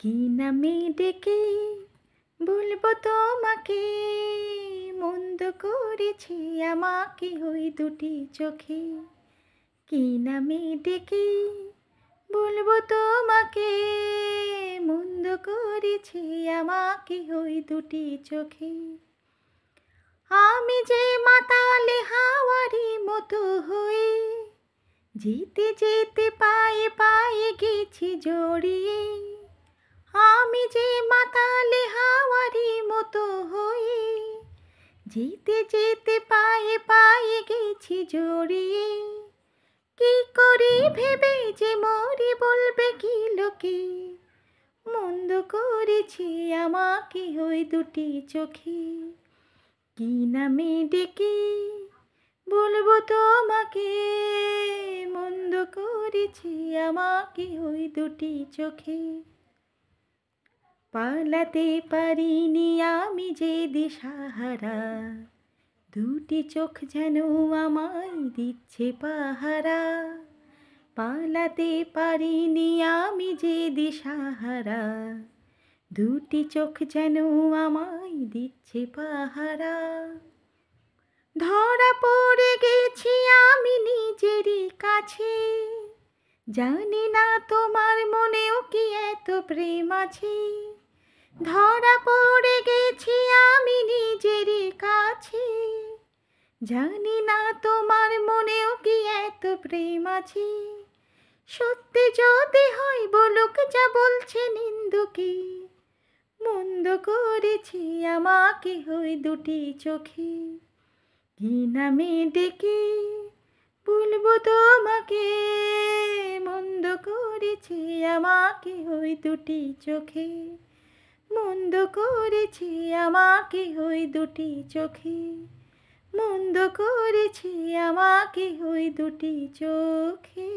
কি নামে ডেকে বলবো তোমাকে, মন্দ করেছি আমাকে ওই দুটি চোখে। কি নামে ডেকে বলবো তোমাকে, মন্দ করেছি আমাকে ওই দুটি চোখে। আমি যে মাতালে হাওয়ারি মতো হয়ে, যেতে যেতে পায়ে পায়ে গেছি জড়িয়ে। আমি যে মাতালে হাওয়ারি মতো হয়ে, যেতে যেতে পায়ে পায়ে গেছি জড়িয়ে। কি করি ভেবে যে মরি বলবে কি লোকে, মন্দ করেছি আমাকে ওই দুটি চোখে। কি নামে ডেকে বলবো তোমাকে, মন্দ করেছি আমাকে ওই দুটি চোখে। পালাতে পারিনি আমি যে দিশাহারা, দুটি চোখ যেন আমায় দিচ্ছে পাহারা। পালাতে পারিনি আমি যে দিশাহারা, দুটি চোখ যেন আমায় দিচ্ছে পাহারা। ধরা পড়ে গেছি আমি নিজেরই কাছে, জানি না তোমার মনেও কি এত প্রেম আছে। ধরা পড়ে গেছি আমি নিজেরই কাছে, জানি না তোমার মনেও কি এত প্রেম আছে। সত্যি যদি হয় বলুক যা বলছে নিন্দুকে, মন্দ করেছি আমাকে ওই দুটি চোখে। কি নামে ডেকে বলবো তোমাকে, মন্দ করেছি আমাকে ওই দুটি চোখে। মন্দ করেছি আমাকে ওই দুটি চোখে, মন্দ করেছি আমাকে ওই দুটি চোখে।